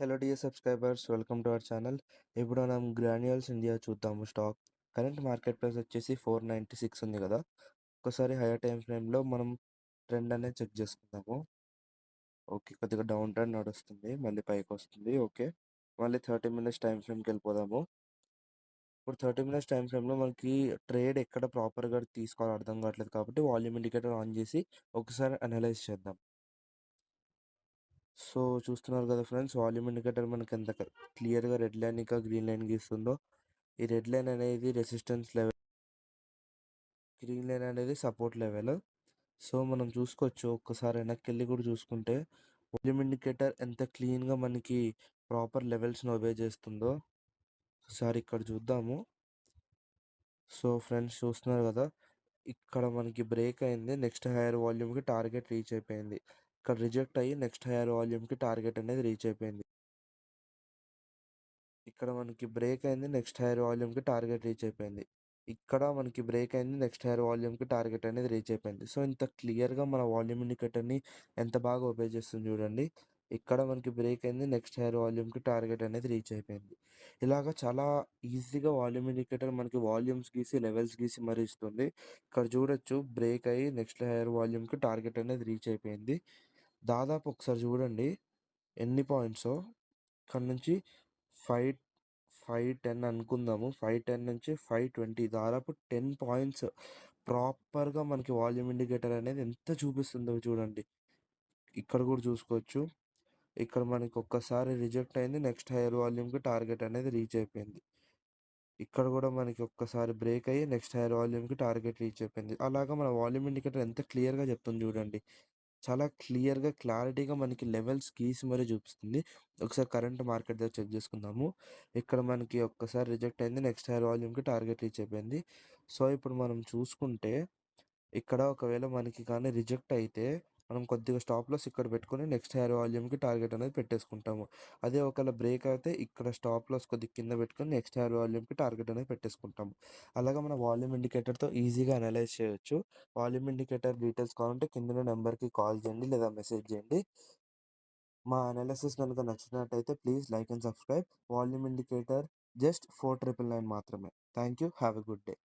Hello dear subscribers, welcome to our channel. ఇప్పుడు మనం granules India చూద్దాము. స్టాక్ కరెంట్ మార్కెట్ ప్రైస్ వచ్చేసి 496 ఉంది కదా. ఒకసారి హైయర్ టైం ఫ్రేమ్లో మనం ట్రెండ్ అనేది చెక్ చేసుకుందాము. ఓకే, కొద్దిగా డౌన్ ట్రెండ్ నడుస్తుంది, మళ్ళీ పైకి వస్తుంది. ఓకే, మళ్ళీ 30 మినిట్స్ టైం ఫ్రేమ్కి వెళ్ళిపోదాము. ఇప్పుడు 30 మినిట్స్ టైం ఫ్రేమ్లో మనకి ట్రేడ్ ఎక్కడ ప్రాపర్గా తీసుకోవాలో అర్థం కావట్లేదు, కాబట్టి వాల్యూమ్ ఇండికేటర్ ఆన్ చేసి ఒకసారి అనలైజ్ చేద్దాం. సో చూస్తున్నారు కదా ఫ్రెండ్స్, వాల్యూమ్ ఇండికేటర్ మనకి ఎంత క్లియర్గా రెడ్ లైన్ ఇంకా గ్రీన్ లైన్ గీస్తుందో. ఈ రెడ్ లైన్ అనేది రెసిస్టెన్స్ లెవెల్, గ్రీన్ లైన్ అనేది సపోర్ట్ లెవెల్. సో మనం చూసుకోవచ్చు, ఒక్కసారి వెనక్కి వెళ్ళి కూడా చూసుకుంటే వాల్యూమ్ ఇండికేటర్ ఎంత క్లీన్గా మనకి ప్రాపర్ లెవెల్స్ని ఒబే చేస్తుందో ఒకసారి ఇక్కడ చూద్దాము. సో ఫ్రెండ్స్ చూస్తున్నారు కదా, ఇక్కడ మనకి బ్రేక్ అయింది, నెక్స్ట్ హైయర్ వాల్యూమ్కి టార్గెట్ రీచ్ అయిపోయింది. ఇక్కడ రిజెక్ట్ అయ్యి నెక్స్ట్ హైయర్ వాల్యూమ్కి టార్గెట్ అనేది రీచ్ అయిపోయింది. ఇక్కడ మనకి బ్రేక్ అయింది, నెక్స్ట్ హైయర్ వాల్యూమ్కి టార్గెట్ రీచ్ అయిపోయింది. ఇక్కడ మనకి బ్రేక్ అయింది, నెక్స్ట్ హైయర్ వాల్యూమ్కి టార్గెట్ అనేది రీచ్ అయిపోయింది. సో ఇంత క్లియర్గా మన వాల్యూమ్ ఇండికేటర్ని ఎంత బాగా ఒబే చేస్తుంది చూడండి. ఇక్కడ మనకి బ్రేక్ అయింది, నెక్స్ట్ హైయర్ వాల్యూమ్కి టార్గెట్ అనేది రీచ్ అయిపోయింది. ఇలాగ చాలా ఈజీగా వాల్యూమ్ ఇండికేటర్ మనకి వాల్యూమ్స్ గీసి లెవెల్స్ గీసి మరీ ఇస్తుంది. ఇక్కడ చూడొచ్చు, బ్రేక్ అయ్యి నెక్స్ట్ హైయర్ వాల్యూమ్కి టార్గెట్ అనేది రీచ్ అయిపోయింది. దాదాపు ఒకసారి చూడండి ఎన్ని పాయింట్సో. ఇక్కడ నుంచి 510 అనుకుందాము, 510 నుంచి 520, దాదాపు 10 పాయింట్స్ ప్రాపర్గా మనకి వాల్యూమ్ ఇండికేటర్ అనేది ఎంత చూపిస్తుందో చూడండి. ఇక్కడ కూడా చూసుకోవచ్చు, ఇక్కడ మనకి ఒక్కసారి రిజెక్ట్ అయింది, నెక్స్ట్ హైయర్ వాల్యూమ్కి టార్గెట్ అనేది రీచ్ అయిపోయింది. ఇక్కడ కూడా మనకి ఒక్కసారి బ్రేక్ అయ్యి నెక్స్ట్ హైయర్ వాల్యూమ్కి టార్గెట్ రీచ్ అయిపోయింది. అలాగా మన వాల్యూమ్ ఇండికేటర్ ఎంత క్లియర్గా చెప్తుంది చూడండి. చాలా క్లియర్గా క్లారిటీగా మనకి లెవెల్స్ గీసి మరీ చూపిస్తుంది. ఒకసారి కరెంట్ మార్కెట్ దగ్గర చెక్ చేసుకుందాము. ఇక్కడ మనకి ఒక్కసారి రిజెక్ట్ అయింది, నెక్స్ట్ హైయర్ వాల్యూమ్కి టార్గెట్ రీచ్ అయిపోయింది. సో ఇప్పుడు మనం చూసుకుంటే ఇక్కడ ఒకవేళ మనకి కానీ రిజెక్ట్ అయితే మనం కొద్దిగా స్టాప్ లాస్ ఇక్కడ పెట్టుకొని నెక్స్ట్ హైయర్ వాల్యూమ్కి టార్గెట్ అనేది పెట్టేసుకుంటాము. అదే ఒకవేళ బ్రేక్ అయితే ఇక్కడ స్టాప్ లాస్ కొద్దిగా కింద పెట్టుకొని నెక్స్ట్ హైయర్ వాల్యూమ్కి టార్గెట్ అనేది పెట్టేసుకుంటాము. అలాగే మన వాల్యూమ్ ఇండికేటర్తో ఈజీగా అనలైజ్ చేయొచ్చు. వాల్యూమ్ ఇండికేటర్ డీటెయిల్స్ కావాలంటే కింద నెంబర్కి కాల్ చేయండి లేదా మెసేజ్ చేయండి. మా అనాలిసిస్ కనుక నచ్చినట్టయితే please like and subscribe. Volume indicator just 4999 మాత్రమే. Thank you, have a good day.